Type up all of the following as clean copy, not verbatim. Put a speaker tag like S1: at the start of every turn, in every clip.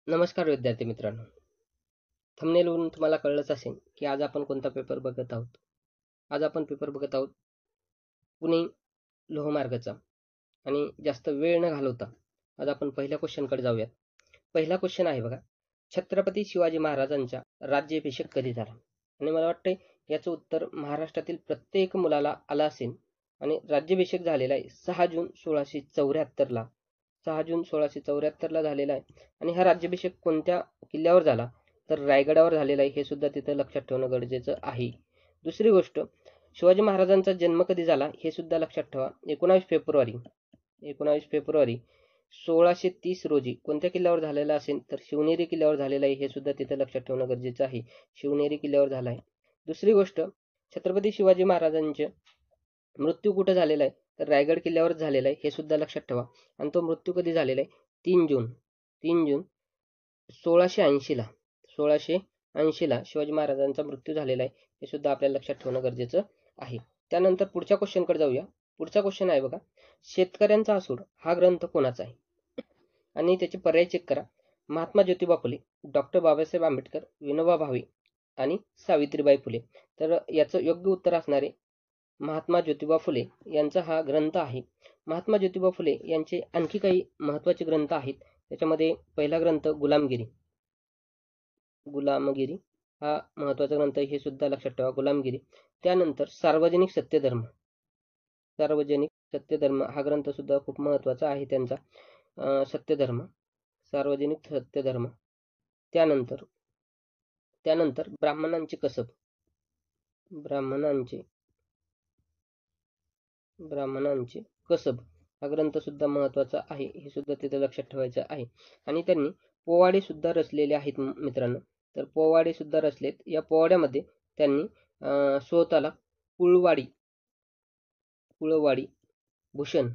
S1: नमस्कार विद्यार्थी मित्रांनो. थंबनेलवरून तुम्हाला कळलंच असेल की आज आपण कोणता पेपर बघत आहोत. आज आपण पेपर बघत आहोत पुणे लोहमार्गाचा. आणि जास्त वेळ न घालवता आज आपण पहिल्या क्वेश्चनकडे जाऊयात. पहिला क्वेश्चन आहे बघा, छत्रपती शिवाजी महाराजांचा राज्याभिषेक कधी झाला? आणि मला वाटतंय याचं उत्तर महाराष्ट्रातील प्रत्येक मुलाला आलं असेल. आणि राज्याभिषेक झालेला आहे 6 जून 1674ला. 6 जून 1674ला झालेला आहे. आणि हा राज्याभिषेक कोणत्या किल्ल्यावर झाला? तर रायगडावर झालेला आहे. हे सुद्धा तिथं लक्षात ठेवणं गरजेचं आहे. दुसरी गोष्ट, शिवाजी महाराजांचा जन्म कधी झाला हे सुद्धा लक्षात ठेवा. 19 फेब्रुवारी 1630 रोजी कोणत्या किल्ल्यावर झालेला असेल? तर शिवनेरी किल्ल्यावर झालेला आहे. हे सुद्धा तिथं लक्षात ठेवणं गरजेचं आहे. शिवनेरी किल्ल्यावर झाला आहे. दुसरी गोष्ट, छत्रपती शिवाजी महाराजांचे मृत्यू कुठं झालेला आहे? तर रायगड किल्ल्यावरच झालेला आहे. हे सुद्धा लक्षात ठेवा. आणि तो मृत्यू कधी झालेला आहे? 3 जून 1680ला. 1680ला शिवाजी महाराजांचा मृत्यू झालेला आहे. हे सुद्धा आपल्याला लक्षात ठेवणं गरजेचं आहे. त्यानंतर पुढच्या क्वेश्चनकडे जाऊया. पुढचा क्वेश्चन आहे बघा, शेतकऱ्यांचा असूड हा ग्रंथ कोणाचा आहे? आणि त्याचे पर्याय चेक करा. महात्मा ज्योतिबा फुले, डॉक्टर बाबासाहेब आंबेडकर, विनोबा भावे आणि सावित्रीबाई फुले. तर याचं योग्य उत्तर असणारे महात्मा ज्योतिबा फुले यांचा हा ग्रंथ आहे. महात्मा ज्योतिबा फुले यांचे आणखी काही महत्त्वाचे ग्रंथ आहेत. त्याच्यामध्ये पहिला ग्रंथ गुलामगिरी हा महत्त्वाचा ग्रंथ आहे. हे सुद्धा लक्षात ठेवा, गुलामगिरी. त्यानंतर सार्वजनिक सत्यधर्म हा ग्रंथ सुद्धा खूप महत्त्वाचा आहे त्यांचा. सार्वजनिक सत्यधर्म. त्यानंतर ब्राह्मणांचे कसब हा ग्रंथ सुद्धा महत्त्वाचा आहे. हे सुद्धा तिथे लक्षात ठेवायचं आहे. आणि त्यांनी पोवाडे सुद्धा रचलेले आहेत मित्रांनो. तर पोवाडे सुद्धा रचलेत. या पोवाड्यामध्ये त्यांनी स्वतःला कुळवाडी भूषण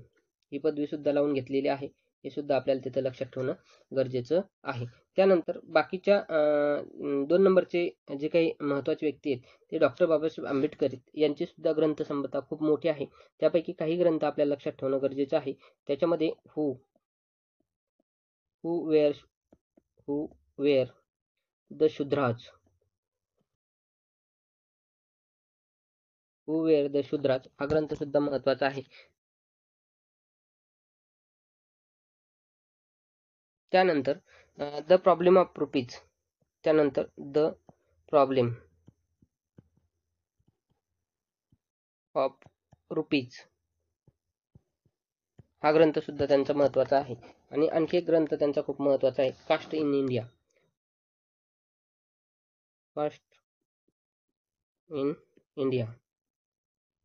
S1: ही पदवी सुद्धा लावून घेतलेली आहे. हे सुद्धा आपल्याला तिथे लक्षात ठेवणं गरजेचं आहे. त्यानंतर बाकीच्या 2 नंबरचे जे काही महत्त्वाचे व्यक्ती आहेत ते डॉक्टर बाबासाहेब आंबेडकर यांची सुद्धा ग्रंथसंपदा खूप मोठी आहे. त्यापैकी काही ग्रंथ आपल्याला लक्षात ठेवणं गरजेचं आहे. त्याच्यामध्ये हू वेअर द शूद्राज हा ग्रंथ सुद्धा महत्त्वाचा आहे. त्यानंतर द प्रॉब्लेम ऑफ रुपीज हा ग्रंथ सुद्धा त्यांचा महत्त्वाचा आहे. आणि आणखी एक ग्रंथ त्यांचा खूप महत्त्वाचा आहे, कास्ट इन इंडिया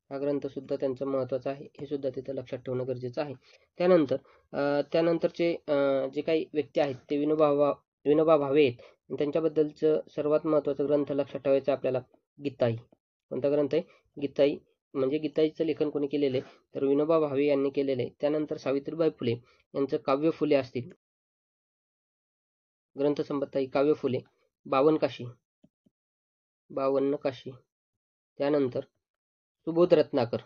S1: हा ग्रंथ सुद्धा त्यांचा महत्त्वाचा आहे. हे सुद्धा तिथं लक्षात ठेवणं गरजेचं आहे. त्यानंतरचे जे काही व्यक्ती आहेत ते विनोबा भावे आहेत. त्यांच्याबद्दलचं सर्वात महत्त्वाचा ग्रंथ लक्षात ठेवायचा आपल्याला, गीताई. कोणता ग्रंथ आहे? गीताई. म्हणजे गीताईचं लेखन कोणी केलेलं आहे? तर विनोबा भावे यांनी केलेलं आहे. त्यानंतर सावित्रीबाई फुले यांचं काव्य फुले असतील. ग्रंथसंपदा ही काव्य फुले. 52 काशी. त्यानंतर सुबोध रत्नाकर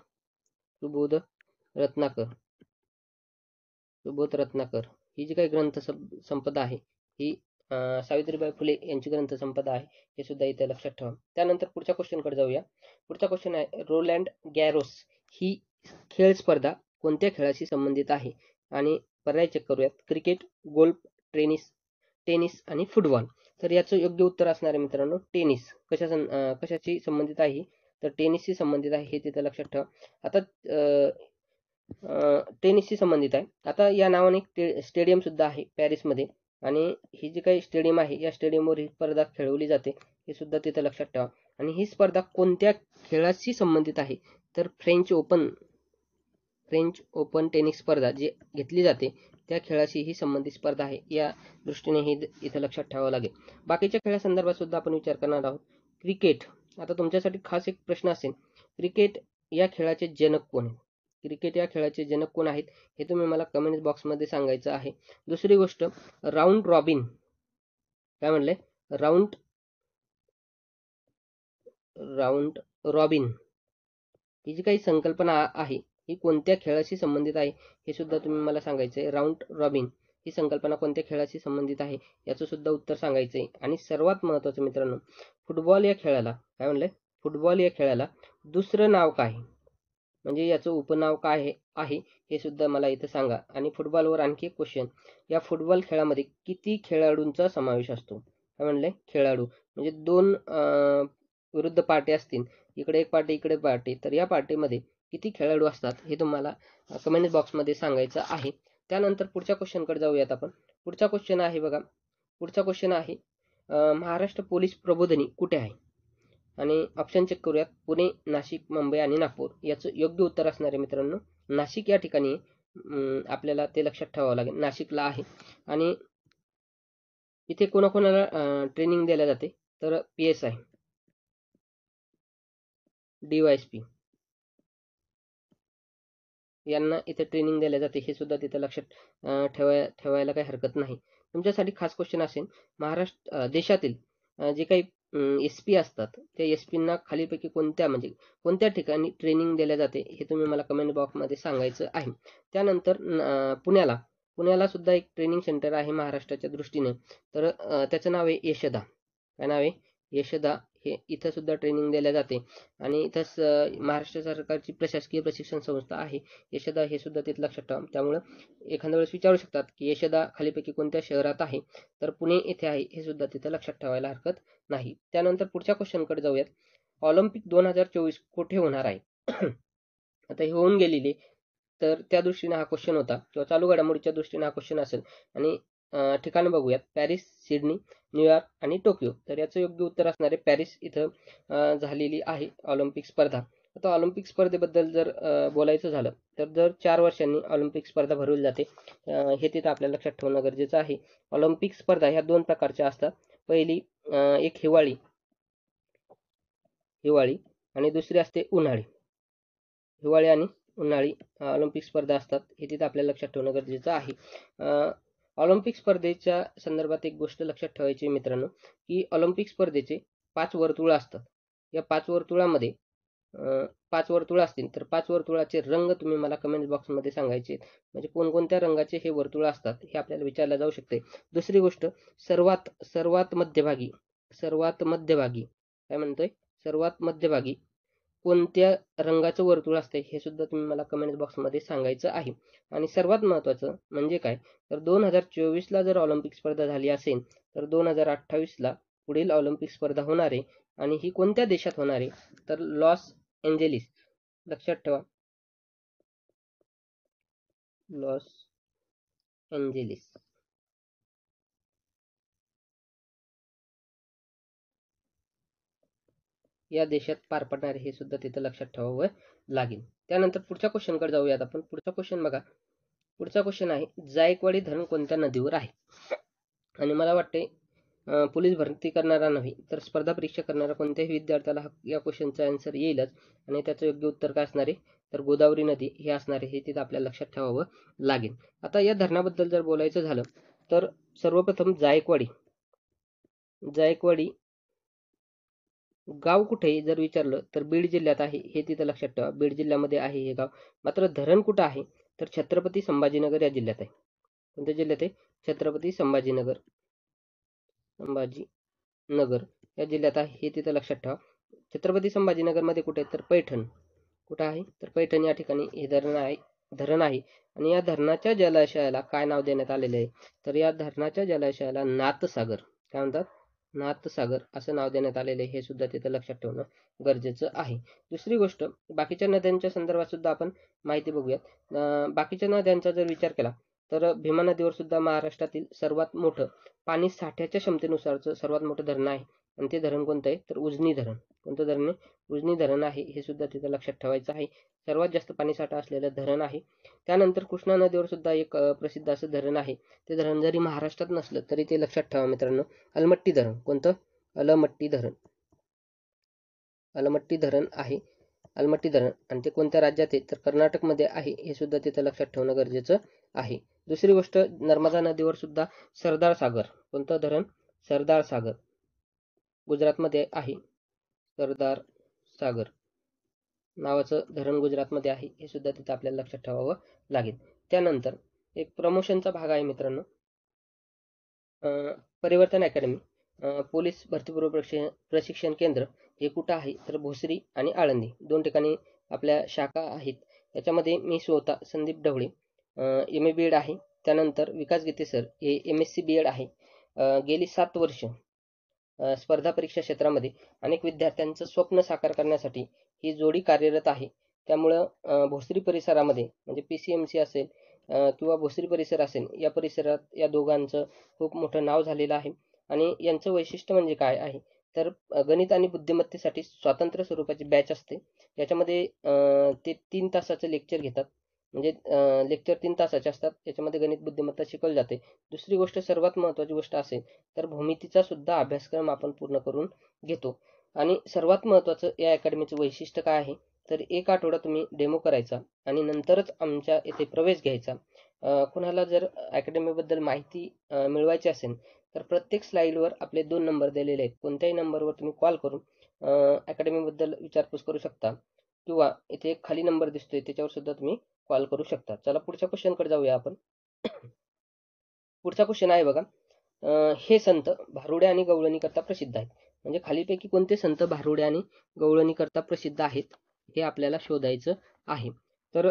S1: ही जी काही ग्रंथसंपदा आहे ही सावित्रीबाई फुले यांची ग्रंथसंपदा आहे. हे सुद्धा इथे लक्षात ठेवा. त्यानंतर पुढच्या क्वेश्चनकडे जाऊया. पुढचा क्वेश्चन आहे, रोलँड गॅरोस ही खेळ स्पर्धा कोणत्या खेळाशी संबंधित आहे? आणि पर्याय चेक करूयात. क्रिकेट, गोल्फ, टेनिस आणि फुटबॉल. तर याचं योग्य उत्तर असणार आहे मित्रांनो टेनिस. कशाशी संबंधित आहे? तर टेनिसशी संबंधित आहे. हे तिथे लक्षात ठेवा. आता टेनिसशी संबंधित आहे. आता या नावाने एक स्टेडियम सुद्धा आहे पॅरिसमध्ये. आणि ही जी काही स्टेडियम आहे या स्टेडियमवर ही स्पर्धा खेळवली जाते. हे सुद्धा तिथे लक्षात ठेवा. आणि ही स्पर्धा कोणत्या खेळाशी संबंधित आहे? तर फ्रेंच ओपन टेनिस स्पर्धा जी घेतली जाते त्या खेळाशी ही संबंधित स्पर्धा आहे. या दृष्टीने ही इथं लक्षात ठेवावं लागेल. बाकीच्या खेळासंदर्भात सुद्धा आपण विचार करणार आहोत. क्रिकेट. आता तुमच्यासाठी खास एक प्रश्न असेल, क्रिकेट या खेळाचे जनक कोण आहेत? क्रिकेट या खेळाचे जनक कोण आहेत हे तुम्ही मला कमेंट बॉक्समध्ये सांगायचं आहे. दुसरी गोष्ट, राऊंड रॉबिन. काय म्हणले? राऊंड रॉबिन ही जी काही संकल्पना आहे ही कोणत्या खेळाशी संबंधित आहे हे सुद्धा तुम्ही मला सांगायचं आहे. राऊंड रॉबिन ही संकल्पना कोणत्या खेळाशी संबंधित आहे याचं सुद्धा उत्तर सांगायचं आहे. आणि सर्वात महत्त्वाचं मित्रांनो, फुटबॉल या खेळाला काय म्हणलंय, फुटबॉल या खेळाला दुसरं नाव काय, म्हणजे याचं उपनाव काय आहे हे सुद्धा मला इथं सांगा. आणि फुटबॉलवर आणखी एक क्वेश्चन, या फुटबॉल खेळामध्ये किती खेळाडूंचा समावेश असतो? काय म्हणले, खेळाडू म्हणजे दोन विरुद्ध पार्टी असतील, इकडे एक पार्टी इकडे पार्टी, तर या पार्टीमध्ये किती खेळाडू असतात हे तुम्हाला कमेंट बॉक्समध्ये सांगायचं आहे. त्यानंतर पुढच्या क्वेश्चनकडे जाऊयात आपण. पुढचा क्वेश्चन आहे बघा, पुढचा क्वेश्चन आहे महाराष्ट्र पोलीस प्रबोधिनी कुठे आहे? आणि ऑप्शन चेक करूयात, पुणे, नाशिक, मुंबई आणि नागपूर. याचं योग्य उत्तर असणार आहे मित्रांनो नाशिक या ठिकाणी. आपल्याला ते लक्षात ठेवावं लागेल, नाशिकला आहे. आणि इथे कोणाकोणाला ट्रेनिंग दिल्या जाते, तर PSI, DYSP यांना इथे ट्रेनिंग दिल्या जाते, हे सुद्धा तिथं लक्षात ठेवायला काही हरकत नाही. तुमच्यासाठी खास क्वेश्चन असेल, महाराष्ट्र देशातील जे काही SP असतात, त्या SPंना खालीपैकी कोणत्या म्हणजे कोणत्या ठिकाणी ट्रेनिंग दिल्या जाते हे तुम्ही मला कमेंट बॉक्समध्ये सांगायचं आहे. त्यानंतर पुण्याला सुद्धा एक ट्रेनिंग सेंटर आहे महाराष्ट्राच्या दृष्टीने, तर त्याचं नाव आहे यशदा. काय नाव आहे? यशदा. हे इथं सुद्धा ट्रेनिंग दिल्या जाते. आणि इथंच महाराष्ट्र सरकारची प्रशासकीय प्रशिक्षण संस्था आहे यशदा, हे सुद्धा तिथं लक्षात ठेवा. त्यामुळं एखाद्या वेळेस विचारू शकतात की यशदा खालीपैकी कोणत्या शहरात आहे, तर पुणे येथे आहे, हे सुद्धा तिथं लक्षात ठेवायला हरकत नाही. त्यानंतर पुढच्या क्वेश्चनकडे जाऊयात. ऑलिम्पिक 2024 कुठे होणार आहे? आता हे होऊन गेलेले, तर त्या दृष्टीने हा क्वेश्चन होता, किंवा चालू घडामोडीच्या दृष्टीने हा क्वेश्चन असेल. आणि ठिकाण बघूयात, पॅरिस, सिडनी, न्यूयॉर्क आणि टोकियो. तर याचं योग्य उत्तर असणार आहे पॅरिस इथं झालेली आहे ऑलिम्पिक स्पर्धा. आता ऑलिम्पिक स्पर्धेबद्दल जर बोलायचं झालं, तर दर 4 वर्षांनी ऑलिम्पिक स्पर्धा भरवली जाते, हे तिथं आपल्याला लक्षात ठेवणं गरजेचं आहे. ऑलिम्पिक स्पर्धा ह्या 2 प्रकारच्या असतात. पहिली एक हिवाळी आणि दुसरी असते उन्हाळी. हिवाळी आणि उन्हाळी ऑलिम्पिक स्पर्धा असतात, हे तिथं आपल्याला लक्षात ठेवणं गरजेचं आहे. ऑलिम्पिक स्पर्धेच्या संदर्भात एक गोष्ट लक्षात ठेवायची मित्रांनो, की ऑलिम्पिक स्पर्धेचे 5 वर्तुळ असतात. या 5 वर्तुळामध्ये 5 वर्तुळ असतील, तर 5 वर्तुळाचे रंग तुम्ही मला कमेंट बॉक्समध्ये सांगायचे, म्हणजे कोणकोणत्या रंगाचे हे वर्तुळ असतात हे आपल्याला विचारलं जाऊ शकते. दुसरी गोष्ट, सर्वात मध्यभागी काय म्हणतोय, सर्वात मध्यभागी कोणत्या रंगाचं वर्तुळ असते हे सुद्धा तुम्ही मला कमेंट बॉक्समध्ये सांगायचं आहे. आणि सर्वात महत्त्वाचं म्हणजे काय, तर 2024ला जर ऑलिम्पिक स्पर्धा झाली असेल, तर 2028ला पुढील ऑलिम्पिक स्पर्धा होणार आहे. आणि ही कोणत्या देशात होणार आहे, तर लॉस एंजेलिस. लक्षात ठेवा, लॉस एंजेलिस या देशात पार पडणार आहे, हे सुद्धा तिथं लक्षात ठेवावं लागेल. त्यानंतर पुढच्या क्वेश्चनकडे जाऊयात आपण. पुढचा क्वेश्चन बघा, पुढचा क्वेश्चन आहे, जायकवाडी धरण कोणत्या नदीवर आहे? आणि मला वाटते पोलीस भरती करणारा नव्हे, तर स्पर्धा परीक्षा करणारा कोणत्याही विद्यार्थ्याला या क्वेश्चनचा आन्सर येईलच. आणि त्याचं योग्य उत्तर काय असणार आहे, तर गोदावरी नदी हे असणार आहे, हे तिथं आपल्याला लक्षात ठेवावं लागेल. आता या धरणाबद्दल जर बोलायचं झालं, तर सर्वप्रथम जायकवाडी गाव कुठे आहे जर विचारलं, तर बीड जिल्ह्यात आहे, हे तिथं लक्षात ठेवा. बीड जिल्ह्यामध्ये आहे हे गाव. मात्र धरण कुठं आहे, तर छत्रपती संभाजीनगर या जिल्ह्यात आहे. कोणत्या जिल्ह्यात आहे? छत्रपती संभाजीनगर या जिल्ह्यात आहे, हे तिथं लक्षात ठेवा. छत्रपती संभाजीनगरमध्ये कुठे आहे, तर पैठण. कुठं आहे, तर पैठण या ठिकाणी हे धरण आहे. आणि या धरणाच्या जलाशयाला काय नाव देण्यात आलेले आहे, तर या धरणाच्या जलाशयाला नाथसागर. काय म्हणतात? नाथसागर असं नाव देण्यात आलेले, हे सुद्धा तिथं लक्षात ठेवणं गरजेचं आहे. दुसरी गोष्ट, बाकीच्या नद्यांच्या संदर्भात सुद्धा आपण माहिती बघूयात. बाकीच्या नद्यांचा जर विचार केला, तर भीमा नदीवर सुद्धा महाराष्ट्रातील सर्वात मोठं पाणी साठ्याच्या क्षमतेनुसारचं सर्वात मोठं धरण आहे. आणि ते धरण कोणतं आहे, तर उजनी धरण. कोणतं धरण आहे? उजनी धरण आहे, हे सुद्धा तिथं लक्षात ठेवायचं आहे. सर्वात जास्त पाणीसाठा असलेलं धरण आहे. त्यानंतर कृष्णा नदीवर सुद्धा एक प्रसिद्ध असं धरण आहे. ते धरण जरी महाराष्ट्रात नसलं तरी ते लक्षात ठेवा मित्रांनो, अलमट्टी धरण. कोणतं? अलमट्टी धरण आहे. अलमट्टी धरण. आणि ते कोणत्या राज्यात आहे, तर कर्नाटकमध्ये आहे, हे सुद्धा तिथं लक्षात ठेवणं गरजेचं आहे. दुसरी गोष्ट, नर्मदा नदीवर सुद्धा सरदार सागर. कोणतं धरण? सरदार सागर गुजरातमध्ये आहे. सरदार सागर नावाचं धरण गुजरातमध्ये आहे, हे सुद्धा तिथं आपल्याला लक्षात ठेवावं लागेल. त्यानंतर एक प्रमोशनचा भाग आहे मित्रांनो. परिवर्तन अकॅडमी पोलीस भरतीपूर्व प्रशिक्षण केंद्र हे कुठं आहे तर भोसरी आणि आळंदी 2 ठिकाणी आपल्या शाखा आहेत. याच्यामध्ये मी स्वतः Sandeep Dhavale MA B Ed आहे. त्यानंतर विकास गीते सर हे MSc बी एड आहे. गेली 7 वर्ष स्पर्धा परीक्षा क्षेत्रामध्ये अनेक विद्यार्थ्यांचं स्वप्न साकार करण्यासाठी ही जोडी कार्यरत आहे. त्यामुळं भोसरी परिसरामध्ये म्हणजे PCMC असेल किंवा भोसरी परिसर असेल या परिसरात या दोघांचं खूप मोठं नाव झालेलं आहे. आणि यांचं वैशिष्ट्य म्हणजे काय आहे तर गणित आणि बुद्धिमत्तेसाठी स्वतंत्र स्वरूपाची बॅच असते. याच्यामध्ये ते 3 तासाचं लेक्चर घेतात. म्हणजे लेक्चर 3 तासाचे असतात. याच्यामध्ये गणित बुद्धिमत्ता शिकवली जाते. दुसरी गोष्ट सर्वात महत्त्वाची गोष्ट असेल तर भूमितीचा सुद्धा अभ्यासक्रम आपण पूर्ण करून घेतो. आणि सर्वात महत्त्वाचं या अकॅडमीचं वैशिष्ट्य काय आहे तर 1 आठवडा तुम्ही डेमो करायचा आणि नंतरच आमच्या येथे प्रवेश घ्यायचा. कुणाला जर अकॅडमीबद्दल माहिती मिळवायची असेल तर प्रत्येक स्लाईडवर आपले 2 नंबर दिलेले आहेत. कोणत्याही नंबरवर तुम्ही कॉल करून अकॅडमीबद्दल विचारपूस करू शकता किंवा इथे एक खाली नंबर दिसतोय त्याच्यावर सुद्धा तुम्ही कॉल करू शकता. चला पुढच्या क्वेश्चनकडे जाऊया आपण. पुढचा क्वेश्चन आहे बघा. हे संत भारुडे आणि गवळणी करता प्रसिद्ध आहेत. म्हणजे खालीपैकी कोणते संत भारुडे आणि गवळणी करता प्रसिद्ध आहेत हे आपल्याला शोधायचं आहे. तर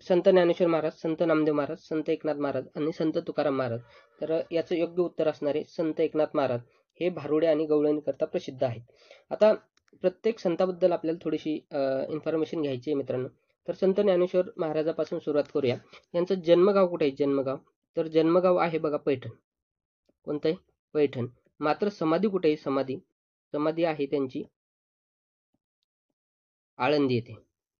S1: संत ज्ञानेश्वर महाराज, संत नामदेव महाराज, संत एकनाथ महाराज आणि संत तुकाराम महाराज. तर याचं योग्य उत्तर असणार आहे संत एकनाथ महाराज हे भारुडे आणि गवळणी करता प्रसिद्ध आहेत. आता प्रत्येक संताबद्दल आपल्याला थोडीशी इन्फॉर्मेशन घ्यायची आहे मित्रांनो. तर संत ज्ञानेश्वर महाराजापासून सुरुवात करूया. यांचं जन्मगाव कुठे आहे? जन्मगाव तर जन्मगाव आहे बघा पैठण. कोणतं आहे? पैठण. मात्र समाधी कुठे आहे? समाधी आहे त्यांची आळंदी येथे.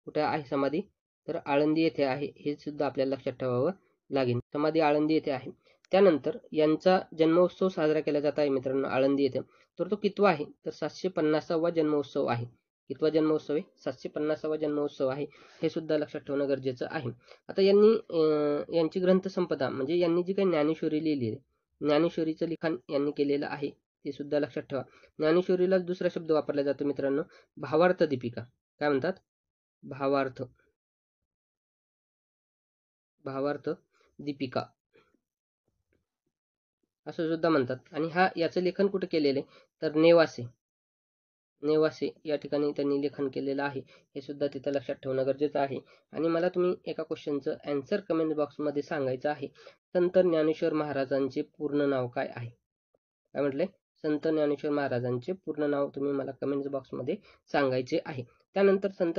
S1: कुठे आहे समाधी तर आळंदी येथे आहे. हे सुद्धा आपल्याला लक्षात ठेवावं लागेल. समाधी आळंदी येथे आहे. त्यानंतर यांचा जन्मोत्सव साजरा केला जात आहे मित्रांनो आळंदी येथे. तर तो कितवा आहे तर 750वा जन्मोत्सव आहे. कितवा जन्मोत्सव आहे? 750वा जन्मोत्सव आहे. हे सुद्धा लक्षात ठेवणं गरजेचं आहे. आता यांची ग्रंथसंपदा म्हणजे यांनी जी काही ज्ञानेश्वरी लिहिली आहे ज्ञानेश्वरीचं लिखाण यांनी केलेलं आहे ते सुद्धा लक्षात ठेवा. ज्ञानेश्वरीला दुसरा शब्द वापरला जातो मित्रांनो भावार्थ दीपिका. काय म्हणतात? भावार्थ दीपिका असं सुद्धा म्हणतात. आणि याचं लेखन कुठे केलेलं आहे तर नेवासे या ठिकाणी त्यांनी लेखन केलेलं आहे. हे सुद्धा तिथं लक्षात ठेवणं गरजेचं आहे. आणि मला तुम्ही एका क्वेश्चनचं आन्सर कमेंट बॉक्समध्ये सांगायचं आहे. संत ज्ञानेश्वर महाराजांचे पूर्ण नाव काय आहे? काय म्हटले? संत ज्ञानेश्वर महाराजांचे पूर्ण नाव तुम्ही मला कमेंट बॉक्समध्ये सांगायचे आहे. त्यानंतर संत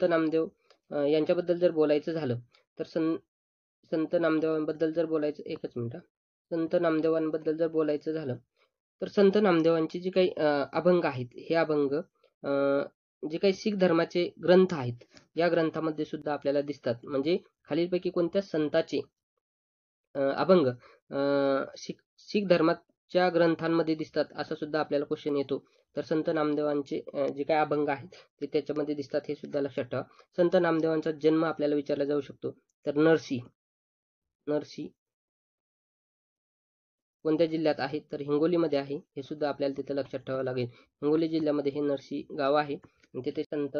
S1: नामदेव यांच्याबद्दल जर बोलायचं झालं तर संत नामदेवांबद्दल जर बोलायचं एकच मिनिट. संत नामदेवांबद्दल जर बोलायचं झालं तर संत नामदेवांचे जे काही अभंग आहेत हे अभंग जे काही शीख धर्माचे ग्रंथ आहेत या ग्रंथामध्ये सुद्धा आपल्याला दिसतात. म्हणजे खालीलपैकी कोणत्या संताचे अभंग शीख धर्माच्या ग्रंथांमध्ये दिसतात असा सुद्धा आपल्याला क्वेश्चन येतो. तर संत नामदेवांचे जे काही अभंग आहेत ते त्याच्यामध्ये दिसतात हे सुद्धा लक्षात ठेवा. संत नामदेवांचा जन्म आपल्याला विचारला जाऊ शकतो तर नरसी कोणत्या जिल्ह्यात आहे तर हिंगोलीमध्ये आहे. हे सुद्धा आपल्याला तिथे लक्षात ठेवावं लागेल. हिंगोली जिल्ह्यामध्ये हे नरसी गाव आहे आणि तिथे संत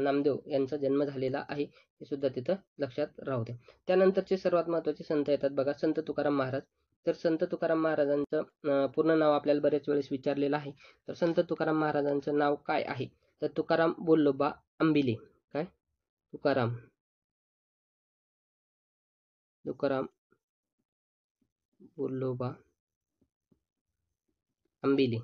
S1: नामदेव यांचा जन्म झालेला आहे. हे सुद्धा तिथं लक्षात राहू द्या. त्यानंतरचे सर्वात महत्त्वाचे संत येतात बघा संत तुकाराम महाराज. तर संत तुकाराम महाराजांचं पूर्ण नाव आपल्याला बऱ्याच वेळेस विचारलेलं आहे. तर संत तुकाराम महाराजांचं नाव काय आहे तर तुकाराम बोल्लोबा आंबिले. काय? तुकाराम बोल्लोबा आंबिले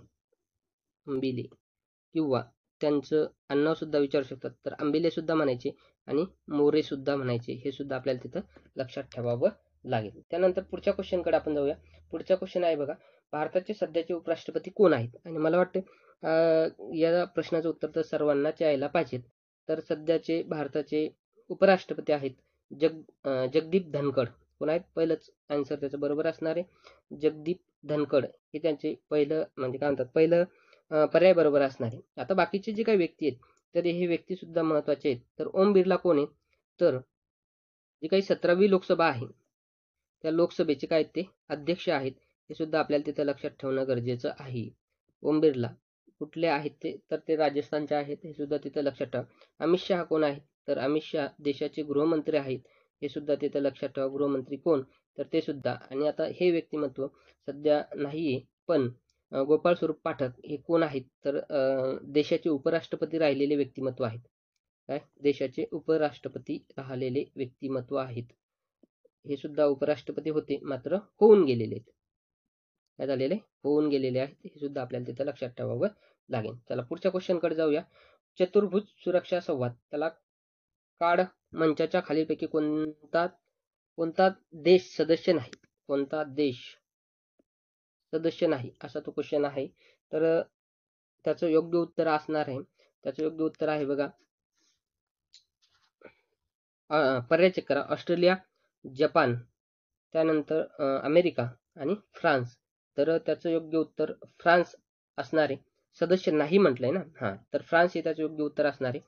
S1: किंवा त्यांचं आडनाव सुद्धा विचारू शकतात. तर आंबिले सुद्धा म्हणायचे आणि मोरे सुद्धा म्हणायचे. हे सुद्धा आपल्याला तिथं लक्षात ठेवावं लागेल. त्यानंतर पुढच्या क्वेश्चनकडे आपण जाऊया. पुढचा क्वेश्चन आहे बघा भारताचे सध्याचे उपराष्ट्रपती कोण आहेत? आणि मला वाटतं या प्रश्नाचं उत्तर तर सर्वांनाच यायला पाहिजेत. तर सध्याचे भारताचे उपराष्ट्रपती आहेत जगदीप धनखड. कोण आहेत? पहिलंच आन्सर त्याचं बरोबर असणार आहे जगदीप धनखड हे त्यांचे पहिलं म्हणजे काय म्हणतात पहिलं पर्याय बरोबर असणार आहे. आता बाकीचे जे काही व्यक्ती आहेत तर हे व्यक्ती सुद्धा महत्वाचे आहेत. तर ओम बिर्ला कोण आहेत? तर जी काही 17वी लोकसभा आहे त्या लोकसभेचे काय ते अध्यक्ष आहेत. हे सुद्धा आपल्याला तिथे लक्षात ठेवणं गरजेचं आहे. ओम बिर्ला कुठले आहेत ते तर ते राजस्थानचे आहेत. हे सुद्धा तिथे लक्षात ठेवा. अमित शहा कोण आहेत? तर अमित शहा देशाचे गृहमंत्री आहेत. हे सुद्धा तिथं लक्षात ठेवा. गृहमंत्री कोण, तर ते सुद्धा. आणि आता हे व्यक्तिमत्व सध्या नाहीये, पण गोपाळ स्वरूप पाठक हे कोण आहेत, तर देशाचे उपराष्ट्रपती राहिलेले व्यक्तिमत्व आहेत. काय, देशाचे उपराष्ट्रपती राहिलेले व्यक्तिमत्व आहेत. हे सुद्धा उपराष्ट्रपती होते, मात्र होऊन गेलेले आहेत. काय झालेले, होऊन गेलेले आहेत. हे सुद्धा आपल्याला तिथं लक्षात ठेवावं लागेल. चला पुढच्या क्वेश्चनकडे जाऊया. चतुर्भुज सुरक्षा संवाद, त्याला काड मंचाच्या खालीलपैकी कोणता देश सदस्य नाही, कोणता देश सदस्य नाही, असा तो क्वेश्चन आहे. तर त्याचं योग्य उत्तर असणार आहे, त्याचं योग्य उत्तर आहे बघा, पर्याय चेक करा. ऑस्ट्रेलिया, जपान, त्यानंतर अमेरिका आणि फ्रान्स. तर त्याचं योग्य उत्तर फ्रान्स असणार आहे. सदस्य नाही म्हटलंय ना, हां, तर फ्रान्स हे त्याचं योग्य उत्तर असणार आहे.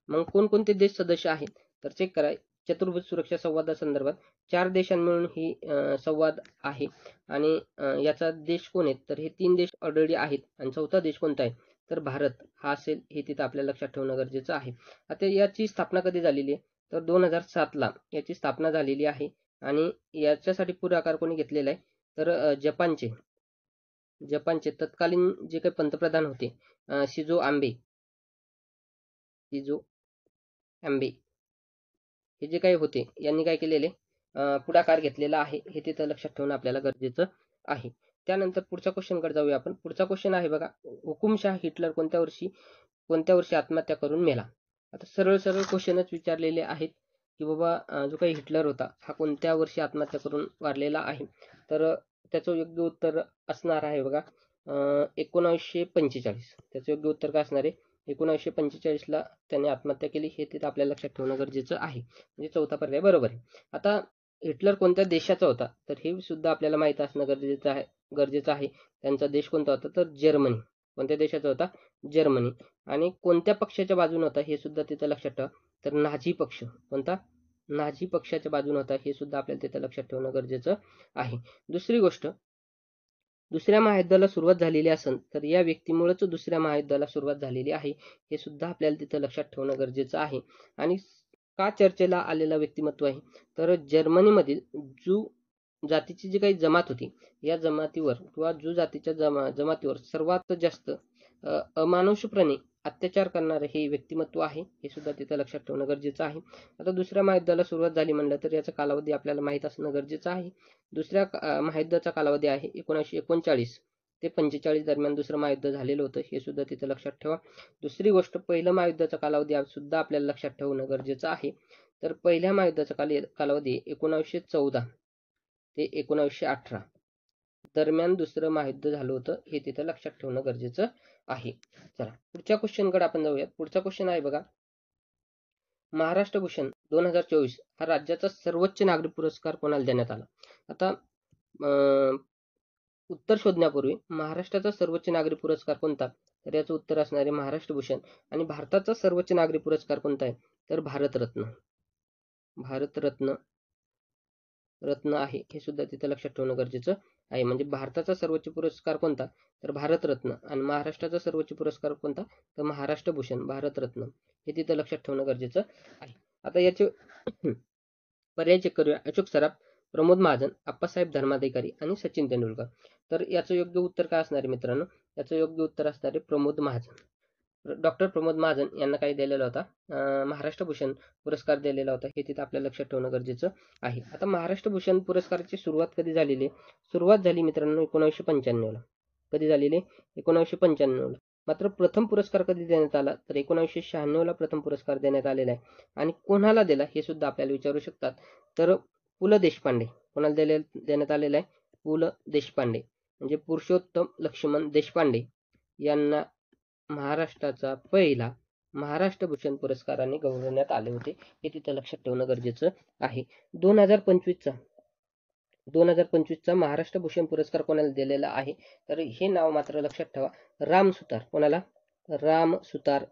S1: मग कोणकोणते देश सदस्य आहेत, तर चेक करा. चतुर्भुज सुरक्षा संवादासंदर्भात 4 देशां मिळून ही संवाद आहे. आणि याचा देश कोण आहेत, तर हे 3 देश ऑलरेडी आहेत. आणि 4था देश कोणता आहे, तर भारत हा असेल. हे तिथं आपल्याला लक्षात ठेवणं गरजेचं आहे. आता याची स्थापना कधी झालेली आहे, तर 2007ला याची स्थापना झालेली आहे. आणि याच्यासाठी पुढाकार कोणी घेतलेला आहे, तर जपानचे तत्कालीन जे काही पंतप्रधान होते, शिंजो आबे हे जे काही होते, यांनी काय केलेले, पुढाकार घेतलेला आहे. हे तिथं लक्षात ठेवणं आपल्याला गरजेचं आहे. त्यानंतर पुढच्या क्वेश्चनकडे जाऊया आपण. पुढचा क्वेश्चन आहे बघा, हुकुमशाह हिटलर कोणत्या वर्षी आत्महत्या करून मेला. आता सरळ सरळ क्वेश्चनच विचारलेले आहेत की बाबा जो काही हिटलर होता हा कोणत्या वर्षी आत्महत्या करून वारलेला आहे. तर त्याचं योग्य उत्तर असणार आहे बघा 1945. त्याचं योग्य उत्तर काय असणार आहे, 1945ला त्याने आत्महत्या केली. हे तिथं आपल्याला लक्षात ठेवणं गरजेचं आहे. म्हणजे 4था पर्याय बरोबर आहे. आता हिटलर कोणत्या देशाचा होता, तर हे सुद्धा आपल्याला माहित असणं गरजेचं आहे. त्यांचा देश कोणता होता, तर जर्मनी. कोणत्या देशाचा होता, जर्मनी. आणि कोणत्या पक्षाच्या बाजूने होता, हे सुद्धा तिथं लक्षात ठेवा, तर नाझी पक्ष. कोणता, नाझी पक्षाच्या बाजूने होता. हे सुद्धा आपल्याला तिथं लक्षात ठेवणं गरजेचं आहे. दुसरी गोष्ट, दुसऱ्या महायुद्धाला सुरुवात झालेली असेल तर या व्यक्तीमुळेच दुसऱ्या महायुद्धाला सुरुवात झालेली आहे. हे सुद्धा आपल्याला तिथं लक्षात ठेवणं गरजेचं आहे. आणि का चर्चेला आलेला व्यक्तिमत्व आहे, तर जर्मनीमधील ज्यू जातीची जी काही जमात होती, या जमातीवर किंवा ज्यू जातीच्या जमातीवर सर्वात जास्त अमानुषपणे अत्याचार करणारे हे व्यक्तिमत्व आहे. हे सुद्धा तिथं लक्षात ठेवणं गरजेचं आहे. आता दुसऱ्या महायुद्धाला सुरुवात झाली म्हणलं तर याचा कालावधी आपल्याला माहीत असणं गरजेचं आहे. दुसऱ्या महायुद्धाचा कालावधी आहे 1939 ते 45 दरम्यान दुसरं महायुद्ध झालेलं होतं. हे सुद्धा तिथं लक्षात ठेवा. दुसरी गोष्ट, पहिलं महायुद्धाचा कालावधी सुद्धा आपल्याला लक्षात ठेवणं गरजेचं आहे. तर पहिल्या महायुद्धाचा कालावधी 1914 ते 1918 दरम्यान दुसरं महायुद्ध झालं होतं. हे तिथं लक्षात ठेवणं गरजेचं आहे. चला पुढच्या क्वेश्चनकडे आपण जाऊया. पुढचा क्वेश्चन आहे बघा, महाराष्ट्र भूषण 2024 हा राज्याचा सर्वोच्च नागरी पुरस्कार कोणाला देण्यात आला. आता उत्तर शोधण्यापूर्वी महाराष्ट्राचा सर्वोच्च नागरी पुरस्कार कोणता, तर याचं उत्तर असणार आहे महाराष्ट्र भूषण. आणि भारताचा सर्वोच्च नागरी पुरस्कार कोणता आहे, तर भारतरत्न आहे. हे सुद्धा तिथे लक्षात ठेवणं गरजेचं आहे. म्हणजे भारताचा सर्वोच्च पुरस्कार कोणता, तर भारतरत्न. आणि महाराष्ट्राचा सर्वोच्च पुरस्कार कोणता, तर महाराष्ट्र भूषण, भारतरत्न. हे तिथे लक्षात ठेवणं गरजेचं आहे. आता याचे पर्याय चेक करूया. अशोक सराफ, प्रमोद महाजन, आप्पासाहेब धर्माधिकारी आणि सचिन तेंडुलकर. तर याचं योग्य उत्तर काय असणार आहे मित्रांनो, याचं योग्य उत्तर असणार आहे प्रमोद महाजन. डॉक्टर प्रमोद महाजन यांना काय दिलेला होता, महाराष्ट्र भूषण पुरस्कार दिलेला होता. हे तिथं आपल्याला लक्षात ठेवणं गरजेचं आहे. आता महाराष्ट्र भूषण पुरस्काराची सुरुवात कधी झालेली आहे, सुरुवात झाली मित्रांनो 1995ला. कधी झालेली, 1995ला. मात्र प्रथम पुरस्कार कधी देण्यात आला, तर 1996ला प्रथम पुरस्कार देण्यात आलेला आहे. आणि कोणाला दिला हे सुद्धा आपल्याला विचारू शकतात. तर पु ल देशपांडे. कोणाला देण्यात आलेला आहे, पु ल देशपांडे. म्हणजे पुरुषोत्तम लक्ष्मण देशपांडे यांना महाराष्ट्राचा पहिला महाराष्ट्र भूषण पुरस्काराने गौरवण्यात आले होते. हे तिथं लक्षात ठेवणं गरजेचं आहे. 2025चा महाराष्ट्र भूषण पुरस्कार कोणाला दिलेला आहे, तर हे नाव मात्र लक्षात ठेवा, राम सुतार. कोणाला, राम सुतार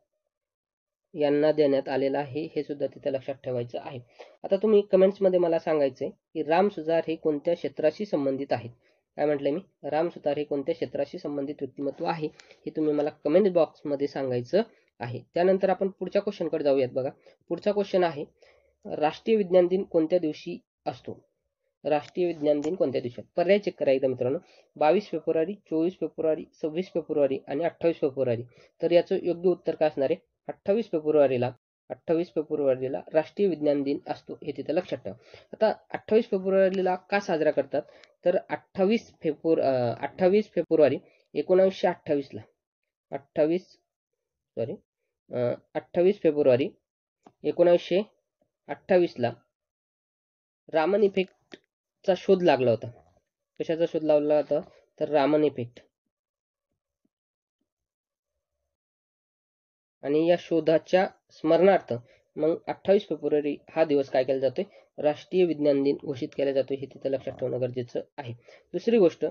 S1: यांना देण्यात आलेला आहे. हे सुद्धा तिथं लक्षात ठेवायचं आहे. आता तुम्ही कमेंट्समध्ये मला सांगायचंय की राम सुतार हे कोणत्या क्षेत्राशी संबंधित आहेत. काय म्हटलंय मी, राम सुतार हे कोणत्या क्षेत्राशी संबंधित व्यक्तिमत्व आहे, हे तुम्ही मला कमेंट बॉक्समध्ये सांगायचं आहे. त्यानंतर आपण पुढच्या क्वेश्चनकडे जाऊयात बघा. पुढचा क्वेश्चन आहे, राष्ट्रीय विज्ञान दिन कोणत्या दिवशी असतो? राष्ट्रीय विज्ञान दिन कोणत्या दिवशी? पर्याय चेक करा एकदा मित्रांनो. 22 फेब्रुवारी, 24 फेब्रुवारी, 26 फेब्रुवारी आणि 28 फेब्रुवारी. तर याचं योग्य उत्तर काय असणार आहे? 28 फेब्रुवारीला 28 फेब्रुवारीला राष्ट्रीय विज्ञान दिन असतो, हे तिथे लक्षात ठेवा. आता 28 फेब्रुवारीला का साजरा करतात? तर 28 फेब्रुवारी 1928 ला 28 फेब्रुवारी 1928 ला रामन इफेक्टचा शोध लागला होता. कशाचा शोध लावला होता? तर रामन इफेक्ट. आणि या शोधाच्या स्मरणार्थ मग 28 फेब्रुवारी हा दिवस काय केला जातोय? राष्ट्रीय विज्ञान दिन घोषित केला जातोय, हे तिथे लक्षात ठेवणं गरजेचं आहे. दुसरी गोष्ट,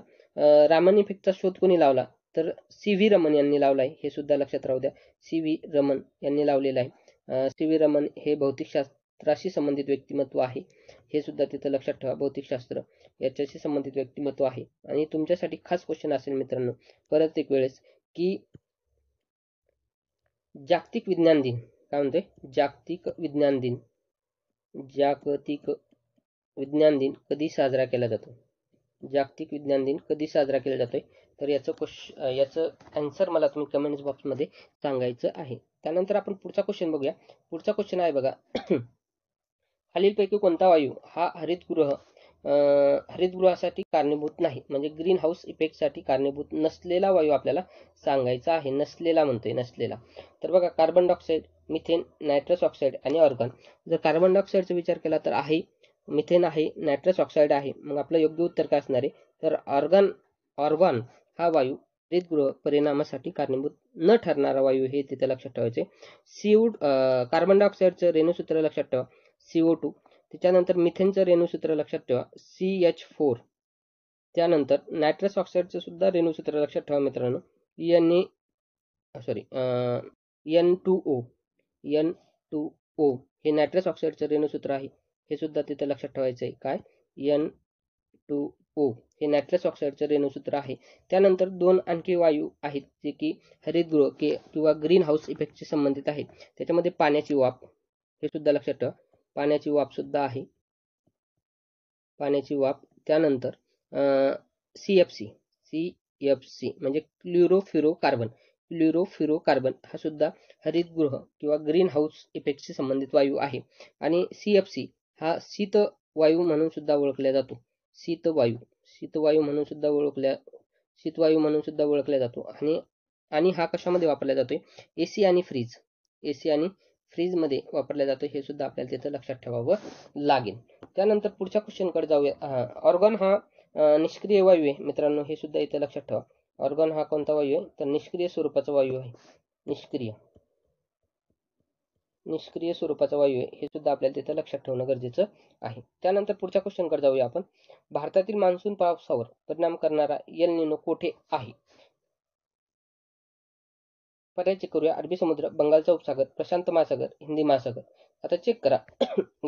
S1: रामन इफेक्टचा शोध कोणी लावला? तर सी.व्ही. रमन यांनी लावलाय, हे सुद्धा लक्षात राहू द्या. सी.व्ही. रमन यांनी लावलेलं आहे. सी.व्ही. रमन हे भौतिकशास्त्राशी संबंधित व्यक्तिमत्व आहे, हे सुद्धा तिथं लक्षात ठेवा. भौतिकशास्त्र याच्याशी संबंधित व्यक्तिमत्व आहे. आणि तुमच्यासाठी खास क्वेश्चन असेल मित्रांनो परत एक वेळेस, की जागतिक विज्ञान दिन काय म्हणते? जागतिक विज्ञान दिन कधी साजरा केला जातो? जागतिक विज्ञान दिन कधी साजरा केला जातोय? तर याचं आन्सर मला तुम्ही कमेंट्स बॉक्समध्ये सांगायचं आहे. त्यानंतर आपण पुढचा क्वेश्चन बघूया. पुढचा क्वेश्चन आहे बघा. खालीलपैकी कोणता वायू हा हरितगृहासाठी कारणीभूत नाही, म्हणजे ग्रीन हाऊस इफेक्टसाठी कारणीभूत नसलेला वायू आपल्याला सांगायचा आहे. नसलेला म्हणतोय, नसलेला. तर बघा, carbon dioxide, methane, nitrous oxide आणि ऑर्गन. जर कार्बन डायऑक्साईडचा विचार केला तर आहे, मिथेन आहे, नायट्रस ऑक्साईड आहे. मग आपलं योग्य उत्तर काय असणार आहे? तर ऑर्गॉन हा वायू हरितगृह परिणामासाठी कारणीभूत न ठरणारा वायू, हे तिथे लक्षात ठेवायचे. कार्बन डायऑक्साईडचं रेणूसूत्र लक्षात ठेवा, CO2. त्याच्यानंतर मिथेनचं रेणूसूत्र लक्षात ठेवा, CH4. त्यानंतर नायट्रस ऑक्साईडचं सुद्धा रेणूसूत्र लक्षात ठेवा मित्रांनो, N2O. हे नायट्रस ऑक्साईडचं रेणूसूत्र आहे, हे सुद्धा तिथे लक्षात ठेवायचं आहे. काय? N2O हे नायट्रस ऑक्साईडचं रेणूसूत्र आहे. त्यानंतर दोन आणखी वायू आहेत जे की हरितगृह किंवा ग्रीन हाऊस इफेक्टशी संबंधित आहेत. त्याच्यामध्ये पाण्याची वाफ, हे सुद्धा लक्षात ठेवा. पाण्याची वाफ सुद्धा आहे, पाण्याची वाफ. त्यानंतर CFC म्हणजे क्लोरोफ्लोरोकार्बन हा सुद्धा हरितगृह किंवा ग्रीन हाऊस इफेक्टशी संबंधित वायू आहे. आणि CFC हा शीतवायू म्हणून सुद्धा ओळखला जातो. शीतवायू म्हणून सुद्धा ओळखला जातो. आणि हा कशामध्ये वापरला जातोय? AC आणि फ्रीज मध्ये वापरला जातो, हे सुद्धा आपल्याला तिथं लक्षात ठेवावं लागेल. त्यानंतर पुढच्या क्वेश्चनकडे जाऊया. ऑर्गॉन हा निष्क्रिय वायू आहे मित्रांनो, हे सुद्धा इथं लक्षात ठेवा. ऑर्गॉन हा कोणता वायू आहे? तर निष्क्रिय स्वरूपाचा वायू आहे. निष्क्रिय स्वरूपाचा वायू आहे, हे सुद्धा आपल्याला तिथं लक्षात ठेवणं गरजेचं आहे. त्यानंतर पुढच्या क्वेश्चनकडे जाऊया आपण. भारतातील मान्सून पावसावर परिणाम करणारा एल निनो कोठे आहे? पर्याय चेक करूया. अरबी समुद्र, बंगालचा उपसागर, प्रशांत महासागर, हिंदी महासागर. आता चेक करा.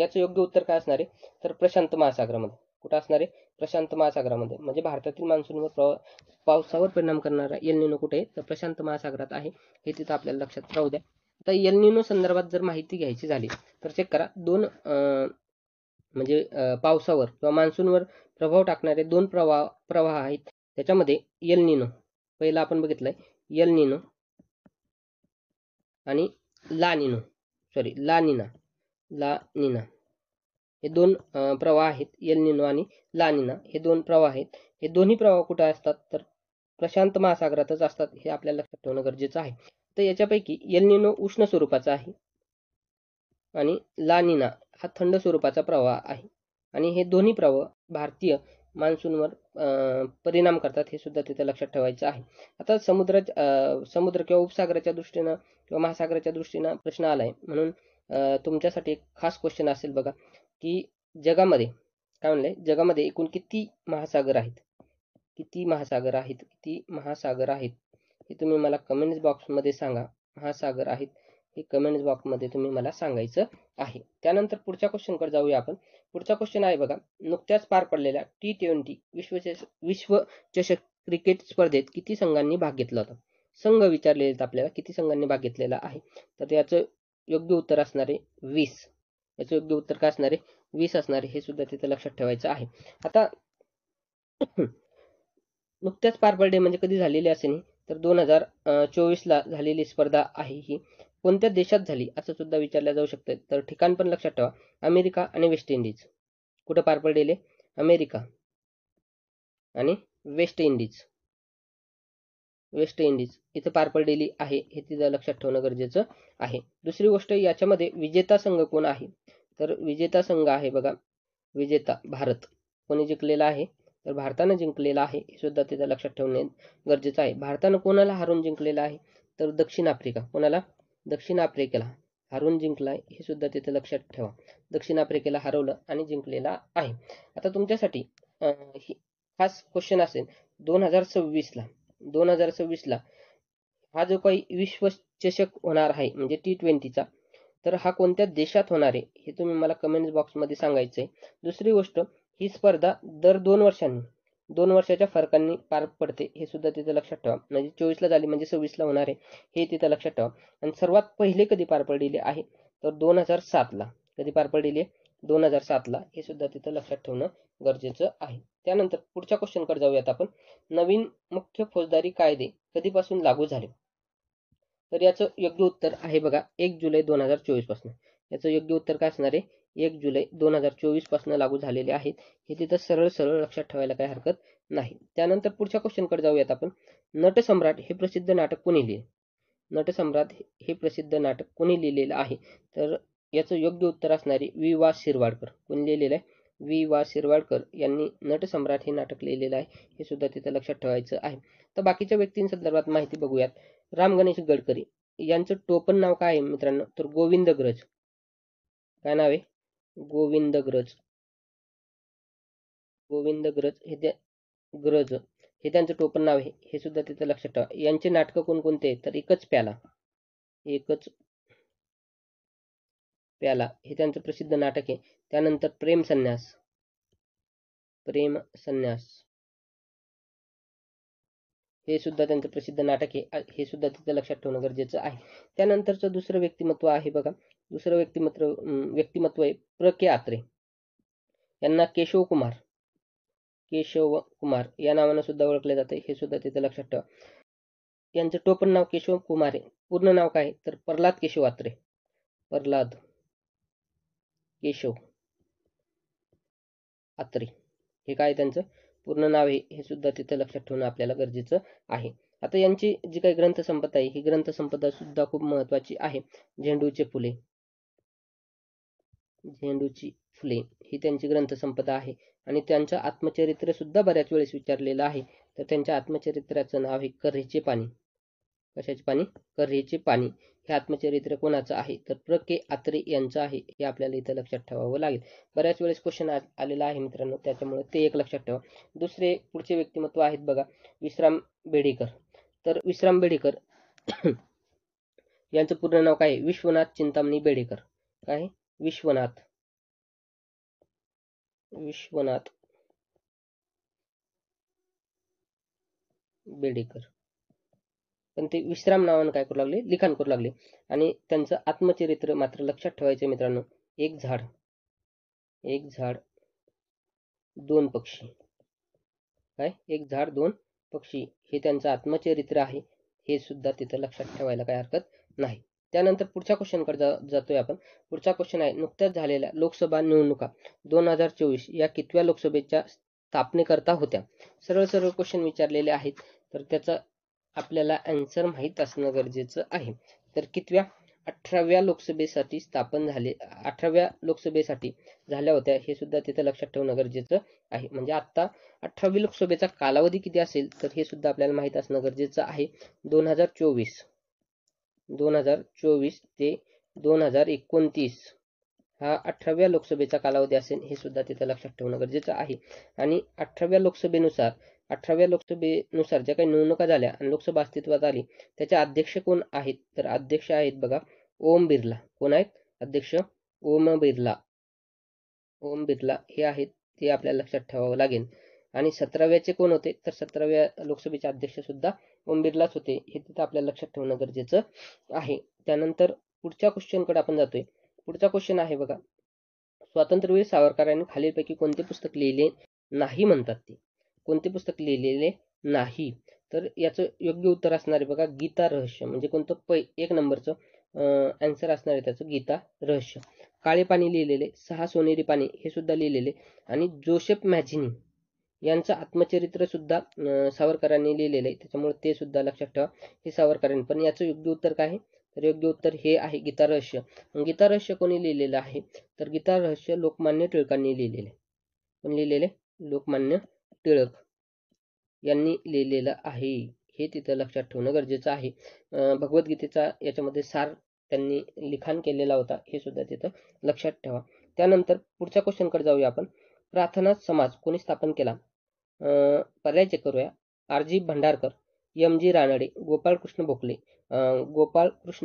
S1: याचं योग्य उत्तर काय असणार आहे? तर प्रशांत महासागरामध्ये. कुठं असणार आहे? प्रशांत महासागरामध्ये. म्हणजे भारतातील मान्सूनवर पावसावर परिणाम करणारा एल निनो कुठे आहे? तर प्रशांत महासागरात आहे, हे तिथं आपल्याला लक्षात राहू द्या. आता एल निनो संदर्भात जर माहिती घ्यायची झाली तर चेक करा. म्हणजे पावसावर किंवा मान्सूनवर प्रभाव टाकणारे दोन प्रवाह आहेत. त्याच्यामध्ये एल निनो पहिला आपण बघितलंय, एल निनो आणि ला निना हे दोन प्रवाह आहेत. एल निनो आणि ला निना हे दोन प्रवाह आहेत. हे दोन्ही प्रवाह कुठे असतात? तर प्रशांत महासागरातच असतात, हे आपल्याला लक्षात ठेवणं गरजेचं आहे. तर याच्यापैकी एल निनो उष्ण स्वरूपाचा आहे आणि ला निना हा थंड स्वरूपाचा प्रवाह आहे. आणि हे दोन्ही प्रवाह भारतीय मान्सूनवर परिणाम करतात, हे सुद्धा तिथे लक्षात ठेवायचं आहे. आता समुद्र किंवा उपसागराच्या दृष्टीनं किंवा महासागराच्या दृष्टीनं प्रश्न आलाय, म्हणून तुमच्यासाठी एक खास क्वेश्चन असेल बघा, की जगामध्ये काय म्हणलंय? जगामध्ये एकूण किती महासागर आहेत? किती महासागर आहेत हे तुम्ही मला कमेंट्स बॉक्समध्ये सांगा. महासागर आहेत हे कमेंट्स बॉक्समध्ये तुम्ही मला सांगायचं आहे. त्यानंतर पुढच्या क्वेश्चनकडे जाऊया आपण. पुढचा क्वेश्चन आहे बघा. नुकत्याच पार पडलेल्या T20 विश्वचषक क्रिकेट स्पर्धेत किती संघांनी भाग घेतला होता? संघ विचारलेले आहेत आपल्याला, किती संघांनी भाग घेतलेला आहे? तर याचं योग्य उत्तर असणार आहे 20. याचं योग्य उत्तर काय असणार आहे? 20 असणार आहे. हे सुद्धा तिथे लक्षात ठेवायचं आहे. आता नुकत्याच पार पडले म्हणजे कधी झालेली असे नाही तर 2024ला झालेली स्पर्धा आहे ही कोणत्या देशात झाली असं सुद्धा विचारलं जाऊ शकतं. तर ठिकाण पण लक्षात ठेवा, अमेरिका आणि वेस्ट इंडिज. कुठं पार पडलेले? अमेरिका आणि वेस्ट इंडिज. वेस्ट इंडिज इथं पार पडलेली आहे, हे तिथं लक्षात ठेवणं गरजेचं आहे. दुसरी गोष्ट, याच्यामध्ये विजेता संघ कोण आहे? तर विजेता संघ आहे बघा, विजेता भारत. कोणी जिंकलेला आहे? तर भारतानं जिंकलेला आहे, हे सुद्धा तिथं लक्षात ठेवणे गरजेचं आहे. भारतानं कोणाला हरून जिंकलेलं आहे? तर दक्षिण आफ्रिका. कोणाला? दक्षिण आफ्रिकेला हरून जिंकलाय, हे सुद्धा तिथं लक्षात ठेवा. दक्षिण आफ्रिकेला हरवलं आणि जिंकलेला आहे. आता तुमच्यासाठी खास क्वेश्चन असेल 2026ला हा जो काही विश्वचषक होणार आहे म्हणजे T20चा, तर हा कोणत्या देशात होणार आहे हे तुम्ही मला कमेंट बॉक्समध्ये सांगायचं आहे. दुसरी गोष्ट, ही स्पर्धा दर 2 वर्षांनी 2 वर्षाच्या फरकांनी पार पडते, हे सुद्धा तिथं लक्षात ठेवा. म्हणजे 24ला झाली म्हणजे 26ला होणार आहे, हे तिथं लक्षात ठेवा. आणि सर्वात पहिले कधी पार पडलेली आहे? तर 2007ला. कधी पार पडलेली आहे? 2007ला. हे सुद्धा तिथं लक्षात ठेवणं गरजेचं आहे. त्यानंतर पुढच्या क्वेश्चनकडे जाऊयात आपण. नवीन मुख्य फौजदारी कायदे कधीपासून लागू झाले? तर याचं योग्य उत्तर आहे बघा 1 जुलै 2024 पासून. याचं योग्य उत्तर काय असणार आहे? 1 जुलै 2024 पासून लागू झालेले आहेत. हे तिथं सरळ सरळ लक्षात ठेवायला काही हरकत नाही. त्यानंतर पुढच्या क्वेश्चनकडे जाऊयात आपण. नटसम्राट हे प्रसिद्ध नाटक कोणी लिहिले? नटसम्राट हे प्रसिद्ध नाटक कोणी लिहिलेलं आहे? तर याचं योग्य उत्तर असणारे वि. शिरवाडकर. कोणी लिहिलेलं आहे? वि. शिरवाडकर यांनी नटसम्राट हे नाटक लिहिलेलं आहे, हे सुद्धा तिथं लक्षात ठेवायचं आहे. तर बाकीच्या व्यक्तींसंदर्भात माहिती बघूयात. राम गणेश गडकरी यांचं टोपण नाव काय आहे मित्रांनो? तर गोविंदग्रज. काय नाव आहे? गोविंदग्रज. गोविंदग्रज ग्रज हे त्यांचं टोपण नाव आहे, हे सुद्धा तिथं लक्षात ठेवा. यांचे नाटकं कोणकोणते आहेत? तर एकच प्याला. एकच प्याला हे त्यांचं प्रसिद्ध नाटक आहे. त्यानंतर प्रेम संन्यास. प्रेम संन्यास हे सुद्धा त्यांचं प्रसिद्ध नाटक आहे, हे सुद्धा तिथं लक्षात ठेवणं गरजेचं आहे. त्यानंतरचं दुसरं व्यक्तिमत्व आहे बघा. दुसरं व्यक्तिमत्व आहे प्र. के. अत्रे. यांना केशव कुमार या नावानं सुद्धा ओळखले जाते, हे सुद्धा तिथं लक्षात ठेवा. यांचं टोपण नाव केशव कुमार आहे. पूर्ण नाव काय? तर प्रल्हाद केशव अत्रे. प्रल्हाद केशव अत्रे हे काय त्यांचं पूर्ण नाव आहे, हे सुद्धा तिथं लक्षात ठेवणं आपल्याला गरजेचं आहे. आता यांची जी काही ग्रंथसंपदा आहे, ही ग्रंथसंपदा सुद्धा खूप महत्वाची आहे. झेंडूची फुले ही त्यांची ग्रंथसंपदा आहे. आणि त्यांचं आत्मचरित्र सुद्धा बऱ्याच वेळेस विचारलेलं आहे. तर त्यांच्या आत्मचरित्राचं नाव आहे कऱ्हेचे पाणी. कशाचे पाणी? कऱ्हेचे पाणी. हे आत्मचरित्र कोणाचं आहे? तर प्र. के. अत्रे यांचं आहे, हे आपल्याला इथं लक्षात ठेवावं लागेल. बऱ्याच वेळेस क्वेश्चन आलेला आहे मित्रांनो, त्याच्यामुळे ते एक लक्षात ठेवा. दुसरे पुढचे व्यक्तिमत्व आहेत बघा, विश्राम बेडेकर. तर विश्राम बेडेकर यांचं पूर्ण नाव काय? विश्वनाथ चिंतामणी बेडेकर. काय? विश्वनाथ बेडेकर. पण ते विश्राम नावानं काय करू लागले? लिखाण करू लागले. आणि त्यांचं आत्मचरित्र मात्र लक्षात ठेवायचं मित्रांनो, एक झाड दोन पक्षी. काय? एक झाड दोन पक्षी हे त्यांचं आत्मचरित्र आहे, हे सुद्धा तिथं लक्षात ठेवायला काही हरकत नाही. त्यानंतर पुढच्या क्वेश्चनकडे जातोय आपण. पुढचा क्वेश्चन आहे, नुकत्याच झालेल्या लोकसभा निवडणुका 2024 या कितव्या लोकसभेच्या स्थापनेकरता होत्या? सरळ सरळ क्वेश्चन विचारलेले आहेत, तर त्याचं आपल्याला आन्सर माहीत असणं गरजेचं आहे. तर कितव्या? 18व्या लोकसभेसाठी स्थापन झाले, 18व्या लोकसभेसाठी झाल्या होत्या, हे सुद्धा तिथं लक्षात ठेवणं गरजेचं आहे. म्हणजे आता 18वी लोकसभेचा कालावधी किती असेल तर हे सुद्धा आपल्याला माहीत असणं गरजेचं आहे. 2024 ते 2029 हा 18व्या लोकसभेचा कालावधी असेल, हे सुद्धा तिथं लक्षात ठेवणं गरजेचं आहे. आणि 18व्या लोकसभेनुसार ज्या काही निवडणुका झाल्या आणि लोकसभा अस्तित्वात आली, त्याचे अध्यक्ष कोण आहेत? तर अध्यक्ष आहेत बघा ओम बिर्ला. कोण आहेत अध्यक्ष? ओम बिर्ला हे आहेत, ते आपल्याला लक्षात ठेवावं लागेल. आणि 17व्याचे कोण होते? तर 17व्या लोकसभेचे अध्यक्ष सुद्धा ओम बिर्लाच होते, हे तिथं आपल्याला लक्षात ठेवणं गरजेचं आहे. त्यानंतर पुढच्या क्वेश्चनकडे आपण जातोय. पुढचा क्वेश्चन आहे बघा, स्वातंत्र्यवीर सावरकरांनी खालीलपैकी कोणते पुस्तक लिहिले नाही म्हणतात ते? कोणते पुस्तक लिहिलेले नाही? तर याचं योग्य उत्तर असणार आहे बघा, गीता रहस्य. म्हणजे कोणतं? 1 नंबरचं आन्सर असणार आहे त्याचं गीता रहस्य. काळे पाणी लिहिलेले, 6 सोनेरी पाणी हे सुद्धा लिहिलेले आणि जोसेफ मॅझिनी यांचं आत्मचरित्र सुद्धा सावरकरांनी लिहिलेलं आहे. त्याच्यामुळे ते सुद्धा लक्षात ठेवा, हे सावरकरांनी. पण याचं योग्य उत्तर काय आहे? तर योग्य उत्तर हे आहे गीता रहस्य. गीता रहस्य कोणी लिहिलेलं आहे? तर गीता रहस्य लोकमान्य टिळकांनी लिहिलेले. कोण लिहिलेले? लोकमान्य टिळक यांनी लिहिलेलं आहे. हे तिथं लक्षात ठेवणं गरजेचं आहे. भगवद्गीतेचा याच्यामध्ये सार त्यांनी लिखाण केलेला होता, हे सुद्धा तिथं लक्षात ठेवा. त्यानंतर पुढच्या क्वेश्चनकडे जाऊया आपण. प्रार्थना समाज कोणी स्थापन केला? पर्याय चेक करूया. आर.जी. भंडारकर, एम.जी. रानडे, गोपाळकृष्ण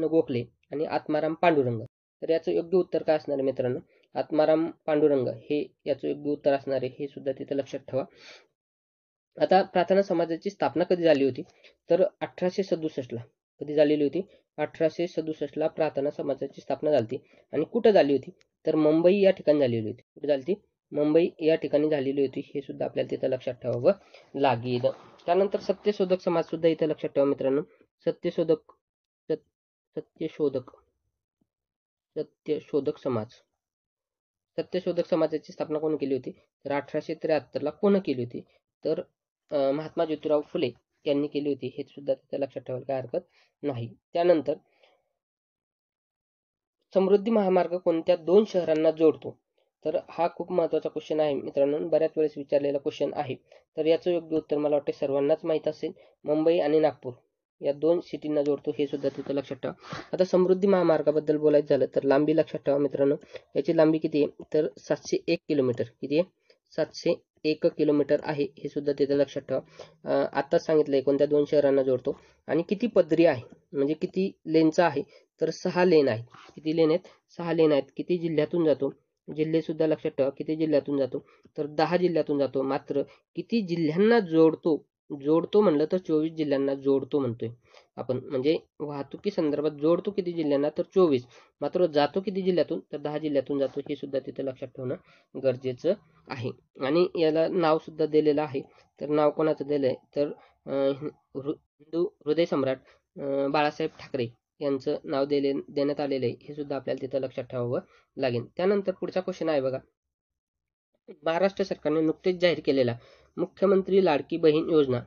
S1: गोखले आणि आत्माराम पांडुरंग. तर याचं योग्य उत्तर काय असणार आहे मित्रांनो? आत्माराम पांडुरंग हे याचं योग्य उत्तर असणार आहे. हे सुद्धा तिथं लक्षात ठेवा. आता प्रार्थना समाजाची स्थापना कधी झाली होती? तर 1867 ला. कधी झालेली होती? 1867 ला प्रार्थना समाजाची स्थापना झाली होती. आणि कुठं झाली होती? तर मुंबई या ठिकाणी झालेली होती. कुठे झाली होती? मुंबई या ठिकाणी झालेली होती. हे सुद्धा आपल्याला तिथं लक्षात ठेवावं लागेल. त्यानंतर सत्यशोधक समाज सुद्धा इथं लक्षात ठेवा मित्रांनो. सत्यशोधक समाज. सत्यशोधक समाजाची स्थापना कोण केली होती? तर 1873 ला कोण केली होती? तर महात्मा ज्योतिराव फुले यांनी केली होती. हे सुद्धा तिथं लक्षात ठेवायला काय हरकत नाही. त्यानंतर समृद्धी महामार्ग कोणत्या 2 शहरांना जोडतो? तर हा खूप महत्त्वाचा क्वेश्चन आहे मित्रांनो, बऱ्याच वेळेस विचारलेला क्वेश्चन आहे. तर याचं योग्य उत्तर मला वाटते सर्वांनाच माहीत असेल. मुंबई आणि नागपूर या 2 सिटींना जोडतो. हे सुद्धा तिथं लक्षात ठेवा. आता समृद्धी महामार्गाबद्दल बोलायचं झालं तर लांबी लक्षात ठेवा मित्रांनो. याची लांबी किती आहे? तर 701 किलोमीटर. किती आहे? 701 किलोमीटर आहे. हे सुद्धा तिथं लक्षात ठेवा. आत्ताच सांगितलंय कोणत्या 2 शहरांना जोडतो. आणि किती पदरी आहे? म्हणजे किती लेनचा आहे? तर 6 लेन आहेत. किती लेन आहेत? 6 लेन आहेत. किती जिल्ह्यातून जातो? जिल्हे सुद्धा लक्षात ठेवा. किती जिल्ह्यातून जातो? तर 10 जिल्ह्यातून जातो. मात्र किती जिल्ह्यांना जोडतो? जोडतो म्हणलं तर 24 जिल्ह्यांना जोडतो म्हणतोय आपण. म्हणजे वाहतुकी संदर्भात जोडतो किती जिल्ह्यांना? तर 24. मात्र जातो किती जिल्ह्यातून? तर 10 जिल्ह्यातून जातो. हे सुद्धा तिथे लक्षात ठेवणं गरजेचं आहे. आणि याला नाव सुद्धा दिलेलं आहे. तर नाव कोणाचं दिलंय? तर हिंदू हृदय सम्राट बाळासाहेब ठाकरे यांचं नाव देण्यात आलेलं आहे. हे सुद्धा आपल्याला तिथं लक्षात ठेवावं लागेल. त्यानंतर पुढचा क्वेश्चन आहे बघा. महाराष्ट्र सरकारने नुकतेच जाहीर केलेला मुख्यमंत्री लाडकी बहीण योजना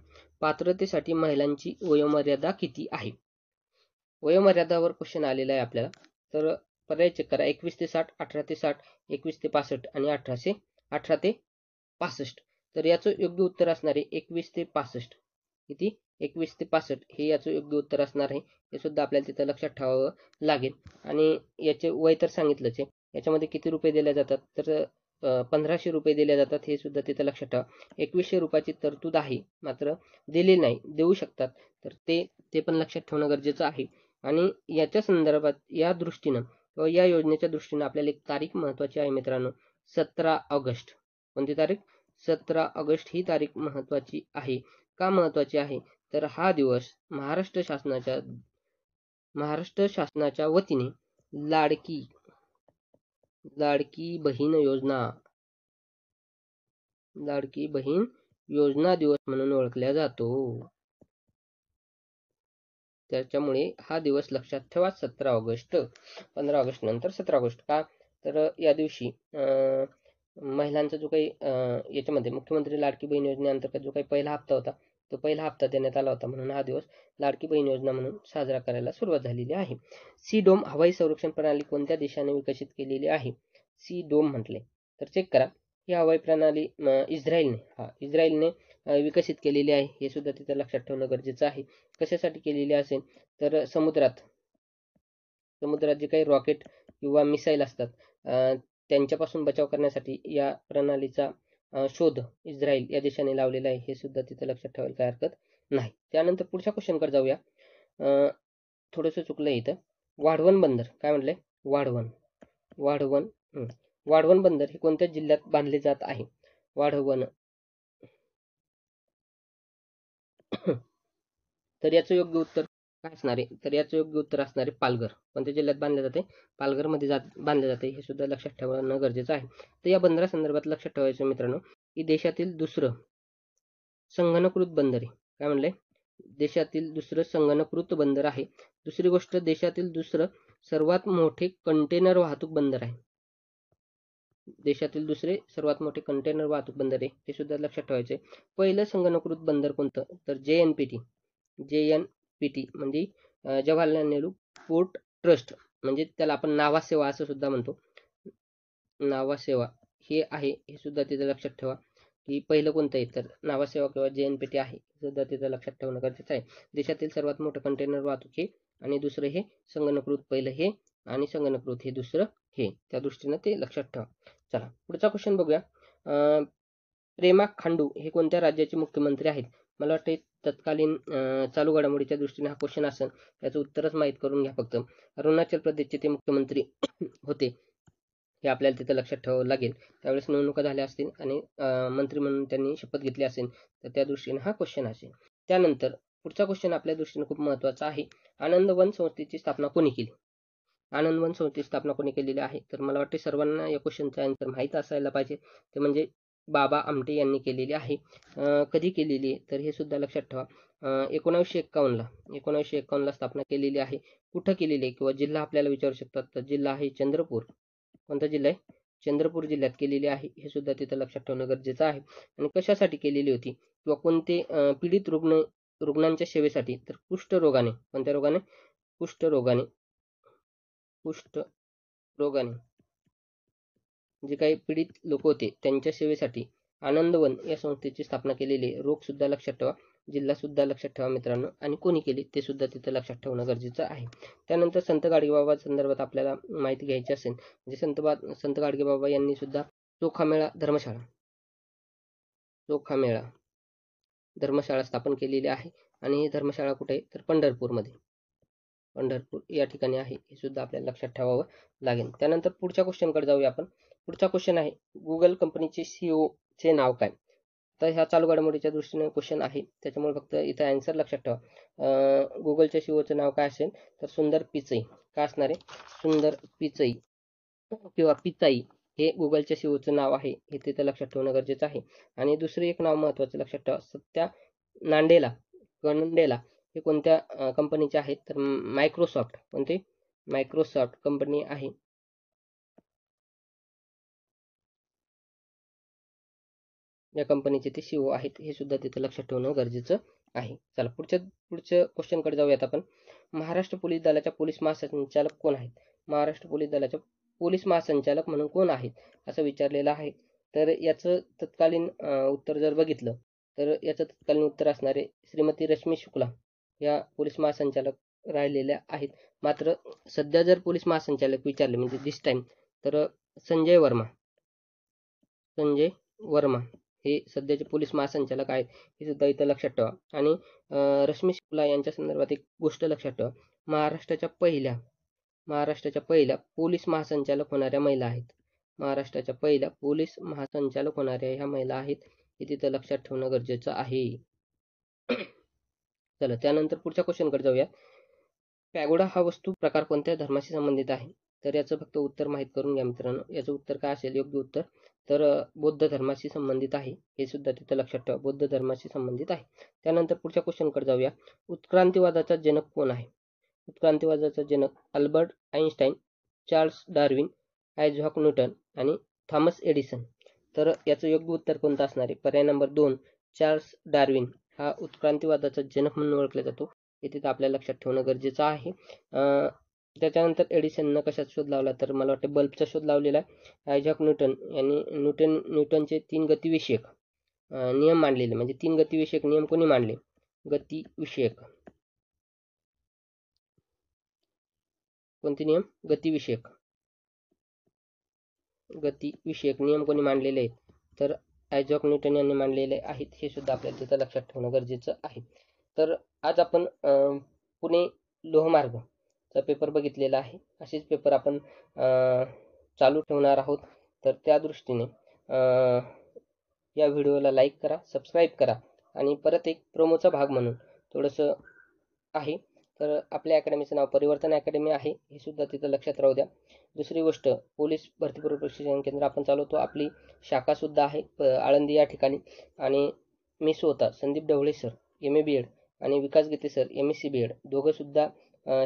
S1: पात्रतेसाठी महिलांची वयोमर्यादा किती आहे? वयोमर्यादावर क्वेश्चन आलेला आहे आपल्याला. तर पर्याय चेक करा. 21 ते 60, 18 ते 60, 21 ते 65 आणि 18 ते 65. तर याचं योग्य उत्तर असणार आहे 21 ते 65. किती? 21 ते 65 हे याचं योग्य उत्तर असणार आहे. हे सुद्धा आपल्याला तिथं लक्षात ठेवावं लागेल. आणि याचे वय तर सांगितलंच आहे. याच्यामध्ये किती रुपये दिले जातात? तर 1500 रुपये दिले जातात. हे सुद्धा तिथं लक्षात ठेवा. 2100 रुपयाची तरतूद आहे, मात्र दिली नाही. देऊ शकतात. तर ते पण लक्षात ठेवणं गरजेचं आहे. आणि याच्या संदर्भात या दृष्टीनं किंवा या योजनेच्या दृष्टीनं आपल्याला एक तारीख महत्त्वाची आहे मित्रांनो. 17 ऑगस्ट. कोणती तारीख? 17 ऑगस्ट ही तारीख महत्त्वाची आहे. का महत्त्वाची आहे? तर हा दिवस महाराष्ट्र शासनाच्या वतीने लाडकी बहीण योजना दिवस म्हणून ओळखला जातो. त्याच्यामुळे हा दिवस लक्षात ठेवा. 17 ऑगस्ट. 15 ऑगस्ट नंतर 17 ऑगस्ट. का? तर या दिवशी महिलांचा जो काही याच्यामध्ये मुख्यमंत्री लाडकी बहीण योजनेअंतर्गत जो काही पहिला हप्ता होता, तो पहिला हप्ता देण्यात आला होता. म्हणून हा दिवस लाडकी बहीण योजना म्हणून साजरा करायला सुरुवात झालेली आहे. सी डोम हवाई संरक्षण प्रणाली कोणत्या देशाने विकसित केलेली आहे? सी डोम म्हटले तर चेक करा. ही हवाई प्रणाली इस्रायलने विकसित केलेली आहे. हे सुद्धा तिथे लक्षात ठेवणं गरजेचं आहे. कशासाठी केलेली असेल? तर समुद्रात जे काही रॉकेट किंवा मिसाईल असतात त्यांच्यापासून बचाव करण्यासाठी या प्रणालीचा शोध इस्रायल या देशाने लावलेला आहे. हे सुद्धा तिथे लक्षात ठेवायला काय हरकत नाही. त्यानंतर पुढच्या क्वेश्चनकडे जाऊया. थोडंसं चुकलंय इथं. वाढवण बंदर काय म्हटलंय? वाढवण बंदर हे कोणत्या जिल्ह्यात बांधले जात आहे? वाढवण. तर याचं योग्य उत्तर काय असणार आहे, तर याचं योग्य उत्तर असणार आहे पालघर. कोणत्या जिल्ह्यात बांधले जाते, पालघरमध्ये बांधले जाते, हे सुद्धा लक्षात ठेवणं गरजेचं आहे. तर या बंदरासंदर्भात लक्षात ठेवायचं मित्रांनो, की देशातील दुसरं संगणकृत बंदर आहे. काय म्हणलंय, देशातील दुसरं संगणकृत बंदर आहे. दुसरी गोष्ट, देशातील दुसरं सर्वात मोठे कंटेनर वाहतूक बंदर आहे. देशातील दुसरे सर्वात मोठे कंटेनर वाहतूक बंदर आहे, ते सुद्धा लक्षात ठेवायचे. पहिलं संगणकृत बंदर कोणतं, तर JNPT म्हणजे जवाहरलाल नेहरू पोर्ट ट्रस्ट, म्हणजे त्याला आपण नावासेवा असं सुद्धा म्हणतो. नावासेवा हे आहे, हे सुद्धा तिथं लक्षात ठेवा की पहिलं कोणतं आहे, तर नावासेवा किंवा JNPT आहे, सुद्धा तिथं लक्षात ठेवणं गरजेचं आहे. देशातील सर्वात मोठं कंटेनर वाहतूक हे, आणि दुसरं हे संगणकृत पहिलं हे, आणि संगणकृत हे दुसरं हे, त्या दृष्टीनं ते लक्षात ठेवा. चला पुढचा क्वेश्चन बघूया. प्रेमा खांडू हे कोणत्या राज्याचे मुख्यमंत्री आहेत? मला वाटतं तत्कालीन चालू घडामोडीच्या दृष्टीने हा क्वेश्चन असेल, त्याचं उत्तरच माहीत करून घ्या फक्त. अरुणाचल प्रदेशचे ते मुख्यमंत्री होते, हे आपल्याला तिथं लक्षात ठेवावं लागेल. त्यावेळेस निवडणुका झाल्या असतील आणि मंत्री म्हणून त्यांनी शपथ घेतली असेल, तर त्या दृष्टीने हा क्वेश्चन असेल. त्यानंतर पुढचा क्वेश्चन आपल्या दृष्टीने खूप महत्त्वाचा आहे. आनंदवन संस्थेची स्थापना कोणी केली? आनंदवन संस्थेची स्थापना कोणी केलेली आहे? तर मला वाटते सर्वांना या क्वेश्चनचा आन्सर माहीत असायला पाहिजे, ते म्हणजे बाबा आमटे यांनी केलेली आहे. कधी केलेली आहे, तर हे सुद्धा लक्षात ठेवा. 1951ला स्थापना केलेली आहे. कुठं केलेली आहे, किंवा जिल्हा आपल्याला विचारू शकतात, तर जिल्हा आहे चंद्रपूर. कोणता जिल्हा आहे? चंद्रपूर जिल्ह्यात केलेली आहे, हे सुद्धा तिथं लक्षात ठेवणं गरजेचं आहे. आणि कशासाठी केलेली होती, किंवा कोणते पीडित रुग्णांच्या सेवेसाठी, तर कुष्ठरोगाने. कोणत्या रोगाने? कुष्ठरोगाने. जे काही पीडित लोक होते त्यांच्या सेवेसाठी आनंदवन या संस्थेची स्थापना केलेली. रोग सुद्धा लक्षात ठेवा, जिल्हा सुद्धा लक्षात ठेवा मित्रांनो, आणि कोणी केली ते सुद्धा तिथं लक्षात ठेवणं गरजेचं आहे. त्यानंतर संत गाडगेबाबा संदर्भात आपल्याला माहिती घ्यायची असेल, म्हणजे संत गाडगेबाबा यांनी सुद्धा चोखामेळा धर्मशाळा स्थापन केलेली आहे. आणि ही धर्मशाळा कुठे आहे, तर पंढरपूर या ठिकाणी आहे, हे सुद्धा आपल्याला लक्षात ठेवावं लागेल. त्यानंतर पुढच्या क्वेश्चनकडे जाऊया आपण. पुढचा क्वेश्चन आहे, गुगल कंपनीचे CEO चे नाव काय? तर ह्या चालू घडामोडीच्या दृष्टीने क्वेश्चन आहे, त्याच्यामुळे फक्त इथं आन्सर लक्षात ठेवा. गुगलच्या CEOचं नाव काय असेल, तर सुंदर पिचई. काय असणार आहे? सुंदर पिचई किंवा पिचाई हे गुगलच्या CEOचं नाव आहे, हे तिथं लक्षात ठेवणं गरजेचं आहे. आणि दुसरं एक नाव महत्त्वाचं लक्षात ठेवा, सत्या नाडेला हे कोणत्या कंपनीचे आहेत, तर मायक्रोसॉफ्ट. कोणते? मायक्रोसॉफ्ट कंपनी आहे. या कंपनीचे ते CEO आहेत, हे सुद्धा तिथं लक्षात ठेवणं गरजेचं आहे. चला पुढच्या क्वेश्चनकडे जाऊयात आपण. महाराष्ट्र पोलीस दलाच्या पोलीस महासंचालक कोण आहेत? महाराष्ट्र पोलीस दलाच्या पोलीस महासंचालक म्हणून कोण आहेत, असं विचारलेलं आहे. तर याचं तत्कालीन उत्तर जर बघितलं, तर याचं तत्कालीन उत्तर असणार आहे श्रीमती रश्मी शुक्ला या पोलीस महासंचालक राहिलेल्या आहेत. मात्र सध्या जर पोलीस महासंचालक विचारले, म्हणजे दिस टाइम, तर संजय वर्मा हे सध्याचे पोलीस महासंचालक आहेत, हे सुद्धा इथं लक्षात ठेवा. आणि रश्मी शुक्ला यांच्या संदर्भात एक गोष्ट लक्षात ठेवा, महाराष्ट्राच्या पहिल्या पोलीस महासंचालक होणाऱ्या महिला आहेत. महाराष्ट्राच्या पहिल्या पोलीस महासंचालक होणाऱ्या ह्या महिला आहेत, हे तिथं लक्षात ठेवणं गरजेचं आहे. चला त्यानंतर पुढच्या क्वेश्चनकडे जाऊया. पॅगोडा हा वस्तू प्रकार कोणत्या धर्माशी संबंधित आहे? तर याचं फक्त उत्तर माहीत करून घ्या मित्रांनो. याचं उत्तर काय असेल योग्य उत्तर, तर बौद्ध धर्माशी संबंधित आहे, हे सुद्धा तिथं लक्षात ठेवा, बौद्ध धर्माशी संबंधित आहे. त्यानंतर पुढच्या क्वेश्चनकडे जाऊया. उत्क्रांतीवादाचा जनक कोण आहे? उत्क्रांतीवादाचा जनक Albert Einstein, Charles Darwin, Isaac Newton आणि थॉमस एडिसन. तर याचं योग्य उत्तर कोणतं असणार आहे? पर्याय नंबर 2, चार्ल्स डार्विन हा उत्क्रांतीवादाचा जनक म्हणून ओळखला जातो, हे तिथं आपल्याला लक्षात ठेवणं गरजेचं आहे. त्याच्यानंतर एडिसननं कशाचा शोध लावला, तर मला वाटतं बल्बचा शोध लावलेला आहे. आयझॅक न्यूटन यांनी न्यूटनचे 3 गतिविषयक नियम मांडलेले, म्हणजे 3 गतिविषयक नियम कोणी मांडले? कोणते नियम? गतिविषयक नियम कोणी मांडलेले आहेत, तर आयझॅक न्यूटन यांनी मांडलेले आहेत, हे सुद्धा आपल्याला तिथं लक्षात ठेवणं गरजेचं आहे. तर आज आपण पुणे लोहमार्गचा पेपर बघितलेला आहे. असेच पेपर आपण चालू ठेवणार आहोत. तर त्या दृष्टीने या व्हिडिओला लाईक करा, सबस्क्राईब करा. आणि परत एक प्रोमोचा भाग म्हणून थोडंसं आहे, तर आपल्या अकॅडमीचं नाव परिवर्तन अकॅडमी आहे, हे सुद्धा तिथं लक्षात राहू द्या. दुसरी गोष्ट, पोलीस भरतीपूर्व प्रशिक्षण केंद्र आपण चालवतो. आपली शाखासुद्धा आहे आळंदी या ठिकाणी. आणि मी स्वतः Sandeep Dhavale sir MA BEd आणि Vikas Gite sir MSc BEd दोघंसुद्धा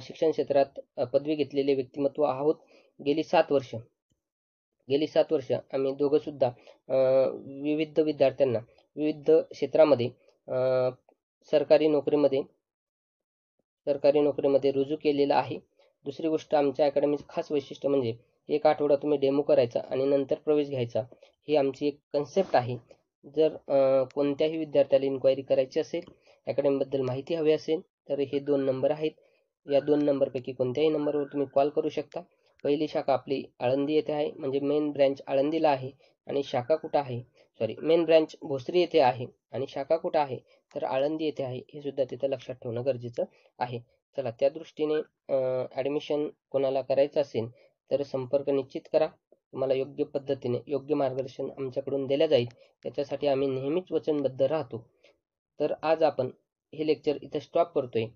S1: शिक्षण क्षेत्रात पदवी घेतलेले व्यक्तिमत्व आहोत. गेली 7 वर्ष आम्ही दोघंसुद्धा विविध विद्यार्थ्यांना विविध क्षेत्रामध्ये सरकारी नोकरीमध्ये रुजू केलेलं आहे. दुसरी गोष्ट, आमच्या अकॅडमीचं खास वैशिष्ट्य म्हणजे 1 आठवडा तुम्ही डेमो करायचा आणि नंतर प्रवेश घ्यायचा, ही आमची एक कन्सेप्ट आहे. जर कोणत्याही विद्यार्थ्याला इन्क्वायरी करायची असेल, अकॅडमीबद्दल माहिती हवी असेल, तर हे 2 नंबर आहेत. या 2 नंबरपैकी कोणत्याही नंबरवर तुम्ही कॉल करू शकता. पहिली शाखा आपली आळंदी येथे आहे, म्हणजे मेन ब्रँच आळंदीला आहे. आणि शाखा कुठं आहे, मेन ब्रँच भोसरी येथे आहे आणि शाखा कुठं आहे, तर आळंदी येथे आहे. हे सुद्धा तिथं लक्षात ठेवणं गरजेचं आहे. चला, त्या दृष्टीने ॲडमिशन कोणाला करायचं असेल तर संपर्क निश्चित करा. तुम्हाला योग्य पद्धतीने योग्य मार्गदर्शन आमच्याकडून दिलं जाईल, त्याच्यासाठी आम्ही नेहमीच वचनबद्ध राहतो. तर आज आपण हे लेक्चर इथं स्टॉप करतोय.